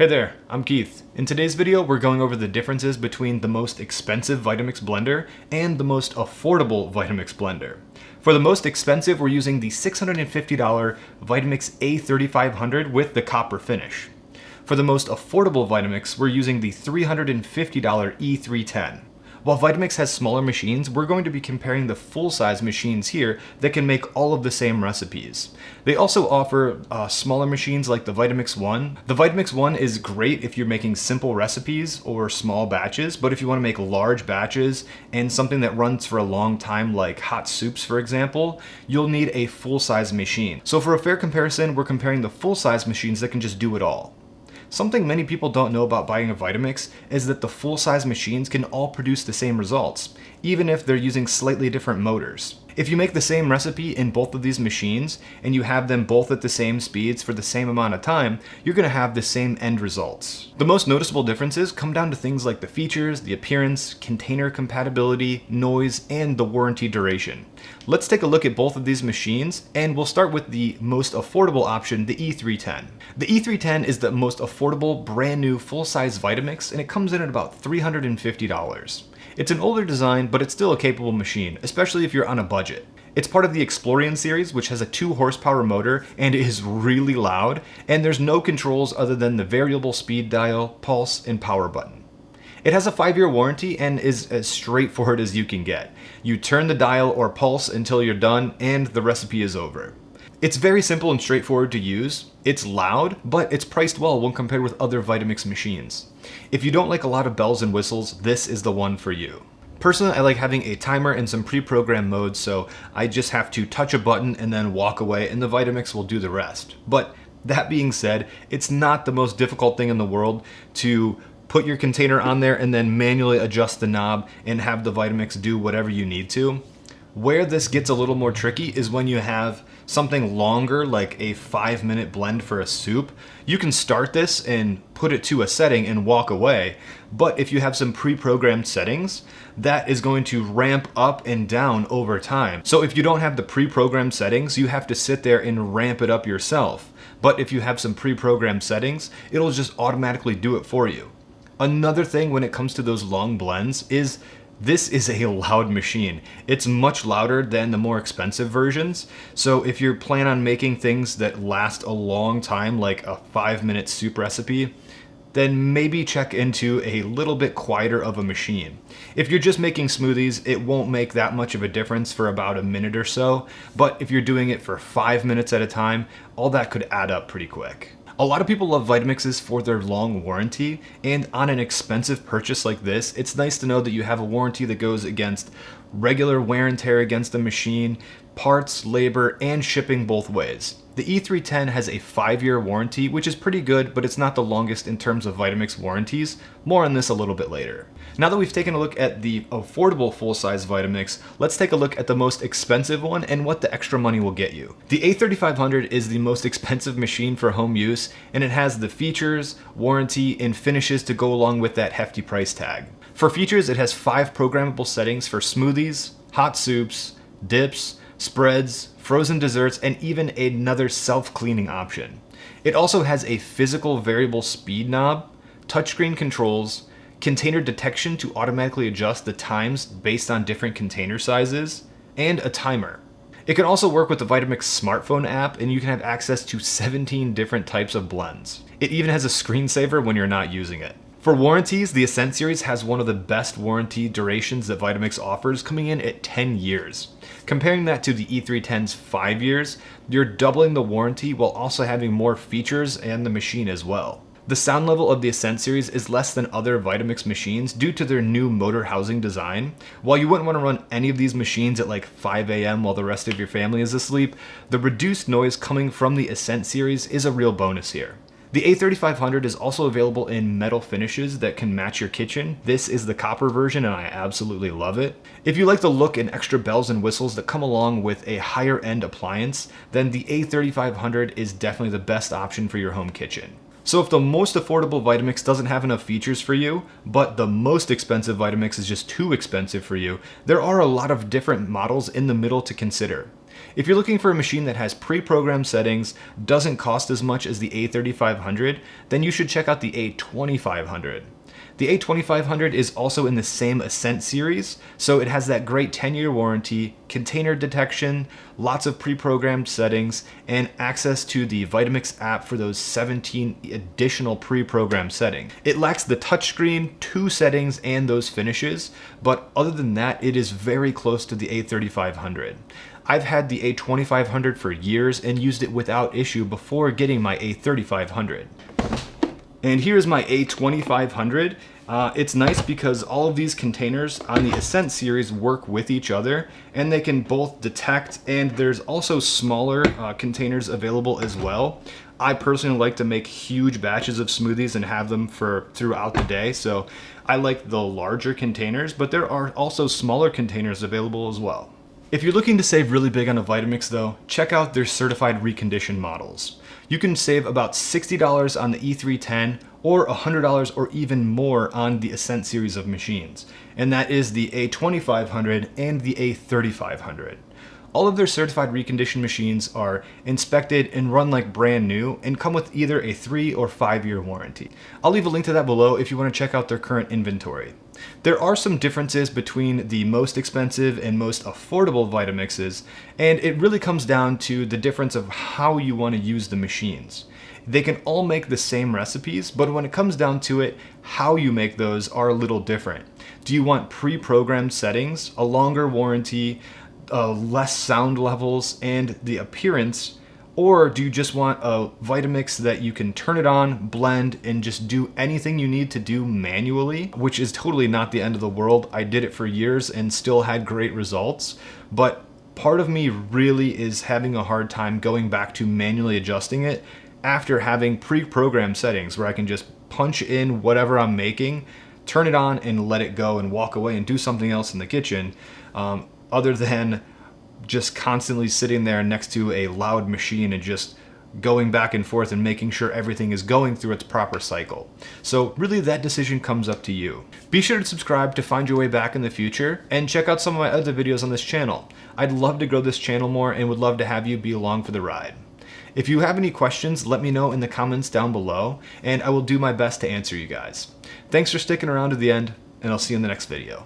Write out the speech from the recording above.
Hey there, I'm Keith. In today's video, we're going over the differences between the most expensive Vitamix blender and the most affordable Vitamix blender. For the most expensive, we're using the $650 Vitamix A3500 with the copper finish. For the most affordable Vitamix, we're using the $350 E310. While Vitamix has smaller machines, we're going to be comparing the full-size machines here that can make all of the same recipes. They also offer smaller machines like the Vitamix One. The Vitamix One is great if you're making simple recipes or small batches, but if you want to make large batches and something that runs for a long time like hot soups, for example, you'll need a full-size machine. So for a fair comparison, we're comparing the full-size machines that can just do it all. Something many people don't know about buying a Vitamix is that the full-size machines can all produce the same results, even if they're using slightly different motors. If you make the same recipe in both of these machines, and you have them both at the same speeds for the same amount of time, you're going to have the same end results. The most noticeable differences come down to things like the features, the appearance, container compatibility, noise, and the warranty duration. Let's take a look at both of these machines, and we'll start with the most affordable option, the E310. The E310 is the most affordable, brand new, full-size Vitamix, and it comes in at about $350. It's an older design, but it's still a capable machine, especially if you're on a budget. It's part of the Explorian series, which has a 2 horsepower motor and is really loud, and there's no controls other than the variable speed dial, pulse, and power button. It has a 5-year warranty and is as straightforward as you can get. You turn the dial or pulse until you're done, and the recipe is over. It's very simple and straightforward to use. It's loud, but it's priced well when compared with other Vitamix machines. If you don't like a lot of bells and whistles, this is the one for you. Personally, I like having a timer and some pre-programmed modes, so I just have to touch a button and then walk away, and the Vitamix will do the rest. But that being said, it's not the most difficult thing in the world to put your container on there and then manually adjust the knob and have the Vitamix do whatever you need to. Where this gets a little more tricky is when you have something longer, like a 5-minute blend for a soup. You can start this and put it to a setting and walk away, but if you have some pre-programmed settings, that is going to ramp up and down over time. So if you don't have the pre-programmed settings, you have to sit there and ramp it up yourself. But if you have some pre-programmed settings, it'll just automatically do it for you. Another thing when it comes to those long blends is this is a loud machine. It's much louder than the more expensive versions. So if you plan on making things that last a long time, like a 5-minute soup recipe, then maybe check into a little bit quieter of a machine. If you're just making smoothies, it won't make that much of a difference for about a minute or so, but if you're doing it for 5 minutes at a time, all that could add up pretty quick. A lot of people love Vitamixes for their long warranty, and on an expensive purchase like this, it's nice to know that you have a warranty that goes against regular wear and tear against the machine, parts, labor, and shipping both ways. The E310 has a 5-year warranty, which is pretty good, but it's not the longest in terms of Vitamix warranties. More on this a little bit later. Now that we've taken a look at the affordable full-size Vitamix, let's take a look at the most expensive one and what the extra money will get you. The A3500 is the most expensive machine for home use, and it has the features, warranty, and finishes to go along with that hefty price tag. For features, it has 5 programmable settings for smoothies, hot soups, dips, spreads, frozen desserts, and even another self-cleaning option. It also has a physical variable speed knob, touchscreen controls, container detection to automatically adjust the times based on different container sizes, and a timer. It can also work with the Vitamix smartphone app, and you can have access to 17 different types of blends. It even has a screensaver when you're not using it. For warranties, the Ascent series has one of the best warranty durations that Vitamix offers, coming in at 10 years. Comparing that to the E310's 5 years, you're doubling the warranty while also having more features and the machine as well. The sound level of the Ascent series is less than other Vitamix machines due to their new motor housing design. While you wouldn't want to run any of these machines at like 5 a.m. while the rest of your family is asleep, the reduced noise coming from the Ascent series is a real bonus here. The A3500 is also available in metal finishes that can match your kitchen. This is the copper version and I absolutely love it. If you like the look and extra bells and whistles that come along with a higher end appliance, then the A3500 is definitely the best option for your home kitchen. So if the most affordable Vitamix doesn't have enough features for you, but the most expensive Vitamix is just too expensive for you, there are a lot of different models in the middle to consider. If you're looking for a machine that has pre-programmed settings, doesn't cost as much as the A3500, then you should check out the A2500. The A2500 is also in the same Ascent series, so it has that great 10-year warranty, container detection, lots of pre-programmed settings, and access to the Vitamix app for those 17 additional pre-programmed settings. It lacks the touchscreen, 2 settings, and those finishes, but other than that, it is very close to the A3500. I've had the A2500 for years and used it without issue before getting my A3500. And here's my A2500. It's nice because all of these containers on the Ascent series work with each other, and they can both detect, and there's also smaller containers available as well. I personally like to make huge batches of smoothies and have them for throughout the day, so I like the larger containers, but there are also smaller containers available as well. If you're looking to save really big on a Vitamix though, check out their certified reconditioned models. You can save about $60 on the E310 or $100 or even more on the Ascent series of machines, and that is the A2500 and the A3500. All of their certified reconditioned machines are inspected and run like brand new and come with either a 3 or 5 year warranty. I'll leave a link to that below if you want to check out their current inventory. There are some differences between the most expensive and most affordable Vitamixes, and it really comes down to the difference of how you want to use the machines. They can all make the same recipes, but when it comes down to it, how you make those are a little different. Do you want pre-programmed settings, a longer warranty, less sound levels, and the appearance? Or do you just want a Vitamix that you can turn it on, blend, and just do anything you need to do manually, which is totally not the end of the world. I did it for years and still had great results, but part of me really is having a hard time going back to manually adjusting it after having pre-programmed settings where I can just punch in whatever I'm making, turn it on, and let it go and walk away and do something else in the kitchen, other than just constantly sitting there next to a loud machine and just going back and forth and making sure everything is going through its proper cycle. So really that decision comes up to you. Be sure to subscribe to find your way back in the future, and check out some of my other videos on this channel. I'd love to grow this channel more and would love to have you be along for the ride. If you have any questions, let me know in the comments down below, and I will do my best to answer you guys. Thanks for sticking around to the end, and I'll see you in the next video.